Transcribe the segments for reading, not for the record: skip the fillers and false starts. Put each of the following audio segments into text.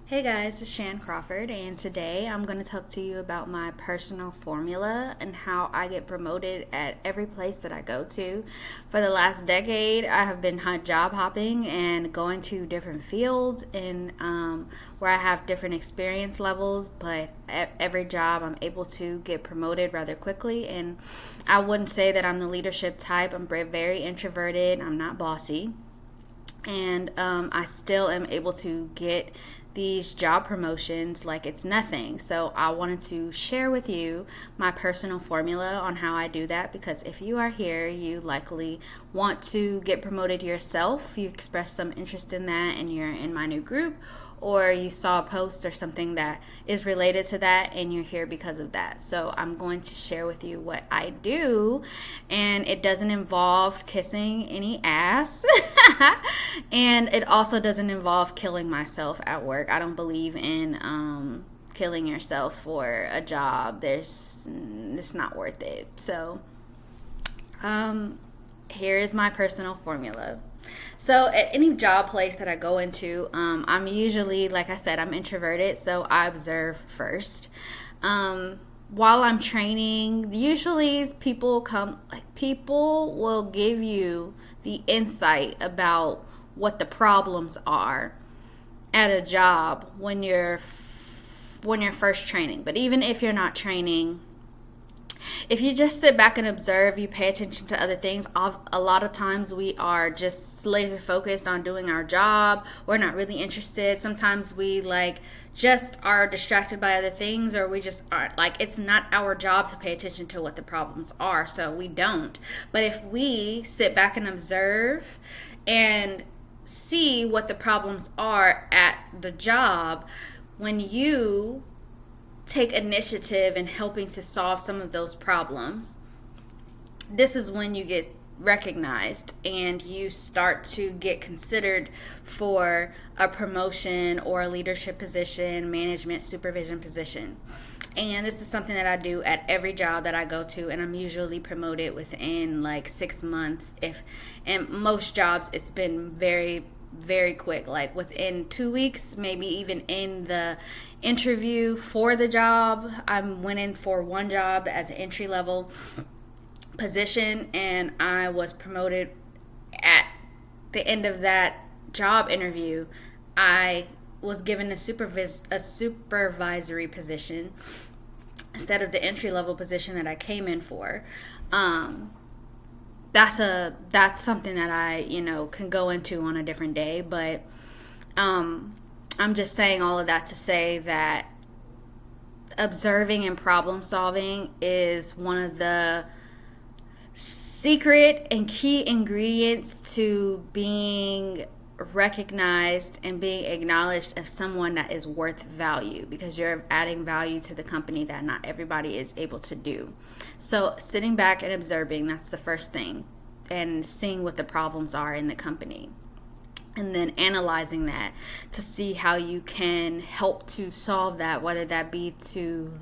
Hey guys, it's Shan Crawford, and today I'm going to talk to you about my personal formula and how I get promoted at every place that I go to. For the last decade, I have been job hopping and going to different fields and where I have different experience levels, but at every job I'm able to get promoted rather quickly. And I wouldn't say that I'm the leadership type. I'm very introverted, I'm not bossy, and I still am able to get these job promotions like it's nothing. So I wanted to share with you my personal formula on how I do that, because if you are here, you likely want to get promoted yourself. You expressed some interest in that and you're in my new group, or you saw a post or something that is related to that and you're here because of that. So I'm going to share with you what I do, and it doesn't involve kissing any ass and it also doesn't involve killing myself at work. I don't believe in killing yourself for a job. It's not worth it. So here is my personal formula. So at any job place that I go into, I'm usually, like I said, I'm introverted, so I observe first. While I'm training, usually people will give you the insight about what the problems are at a job when you're first training. But even if you're not training, if you just sit back and observe, you pay attention to other things. A lot of times we are just laser focused on doing our job. We're not really interested. Sometimes we just are distracted by other things, or we just aren't. It's not our job to pay attention to what the problems are, so we don't. But if we sit back and observe and see what the problems are at the job, when you take initiative in helping to solve some of those problems, this is when you get recognized and you start to get considered for a promotion or a leadership position, management, supervision position. And this is something that I do at every job that I go to, and I'm usually promoted within 6 months. And most jobs it's been very, very quick, within 2 weeks, maybe even in the interview for the job. I went in for one job as an entry level position, and I was promoted at the end of that job interview. I was given a supervisory position instead of the entry level position that I came in for. That's something that I can go into on a different day, but I'm just saying all of that to say that observing and problem solving is one of the secret and key ingredients to being recognized and being acknowledged as someone that is worth value, because you're adding value to the company that not everybody is able to do. So sitting back and observing, that's the first thing, and seeing what the problems are in the company, and then analyzing that to see how you can help to solve that, whether that be to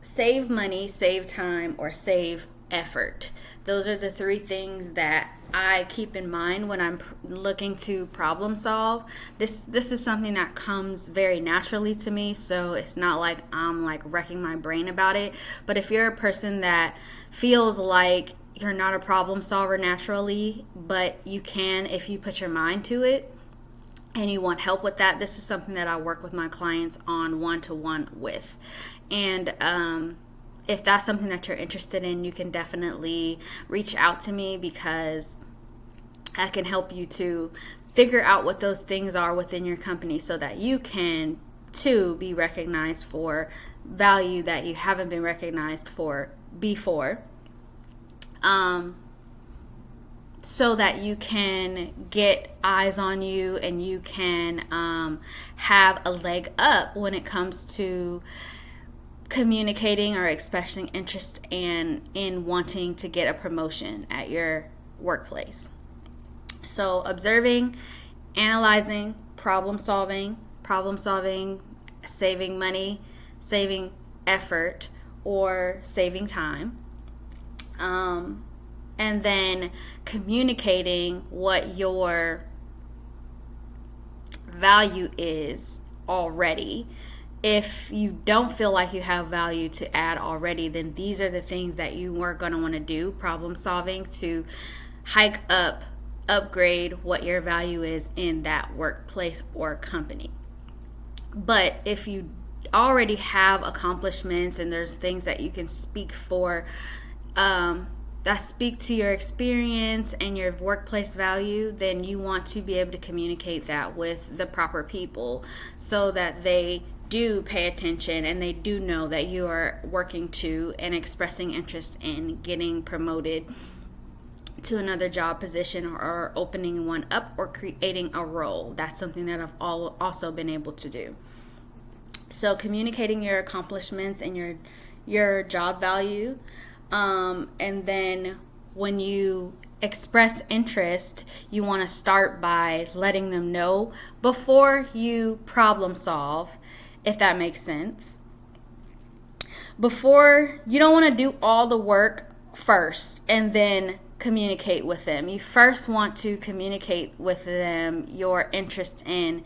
save money, save time, or save effort. Those are the three things that I keep in mind when I'm looking to problem solve. This is something that comes very naturally to me, so it's not like I'm wrecking my brain about it. But if you're a person that feels like you're not a problem solver naturally, but you can if you put your mind to it, and you want help with that, this is something that I work with my clients on one-to-one with. And if that's something that you're interested in, you can definitely reach out to me, because I can help you to figure out what those things are within your company so that you can too be recognized for value that you haven't been recognized for before. So that you can get eyes on you and you can have a leg up when it comes to communicating or expressing interest in wanting to get a promotion at your workplace. So observing, analyzing, problem solving, saving money, saving effort, or saving time. And then communicating what your value is already. If you don't feel like you have value to add already, then these are the things that you are going to want to do, problem solving, to upgrade what your value is in that workplace or company. But if you already have accomplishments and there's things that you can speak for, that speak to your experience and your workplace value, then you want to be able to communicate that with the proper people so that they do pay attention and they do know that you are working to and expressing interest in getting promoted to another job position, or opening one up, or creating a role. That's something that I've also been able to do. So communicating your accomplishments and your job value, and then when you express interest, you want to start by letting them know before you problem solve, if that makes sense. Before, you don't want to do all the work first and then communicate with them. You first want to communicate with them your interest in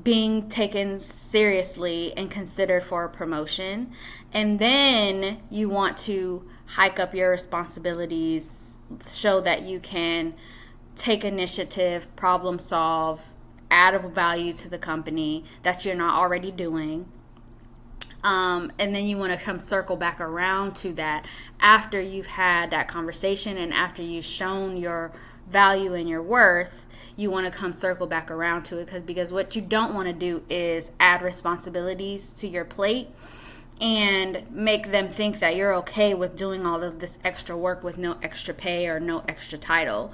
being taken seriously and considered for a promotion. And then you want to hike up your responsibilities, show that you can take initiative, problem solve, add a value to the company that you're not already doing. And then you want to come circle back around to that after you've had that conversation and after you've shown your value and your worth. You want to come circle back around to it, because what you don't want to do is add responsibilities to your plate and make them think that you're okay with doing all of this extra work with no extra pay or no extra title,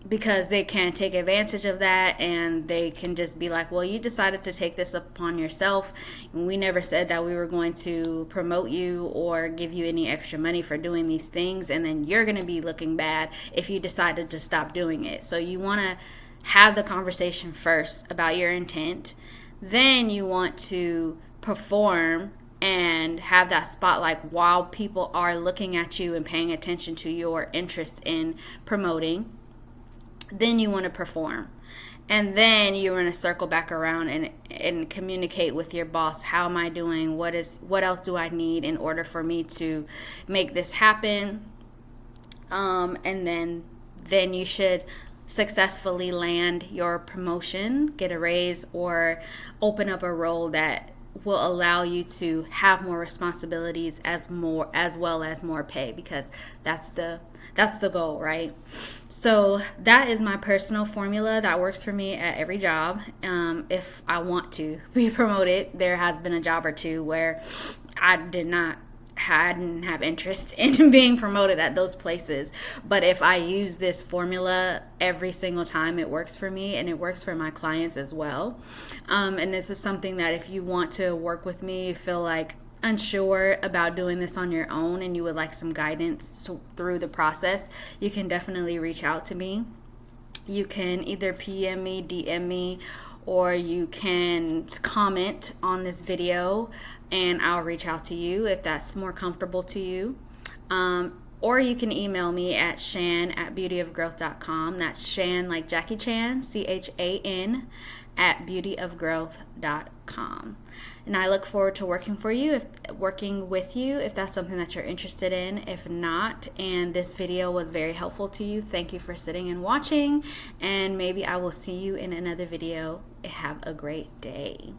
because they can take advantage of that, and they can just be like, well, you decided to take this upon yourself. We never said that we were going to promote you or give you any extra money for doing these things, and then you're going to be looking bad if you decided to stop doing it. So you want to have the conversation first about your intent. Then you want to perform and have that spotlight while people are looking at you and paying attention to your interest in promoting. Then you want to perform. And then you want to circle back around and communicate with your boss. How am I doing? What else do I need in order for me to make this happen? And then you should successfully land your promotion, get a raise, or open up a role that will allow you to have more responsibilities as well as more pay, because that's the goal, right? So that is my personal formula that works for me at every job. If I want to be promoted, there has been a job or two where I didn't have interest in being promoted at those places. But if I use this formula every single time, it works for me and it works for my clients as well. And this is something that if you want to work with me, you feel like unsure about doing this on your own and you would like some guidance through the process, you can definitely reach out to me. You can either PM me, DM me, or you can comment on this video and I'll reach out to you if that's more comfortable to you. Or you can email me at shan@beautyofgrowth.com. That's Shan like Jackie Chan, CHAN, @beautyofgrowth.com. And I look forward to working with you if that's something that you're interested in. If not, and this video was very helpful to you, thank you for sitting and watching, and maybe I will see you in another video. Have a great day.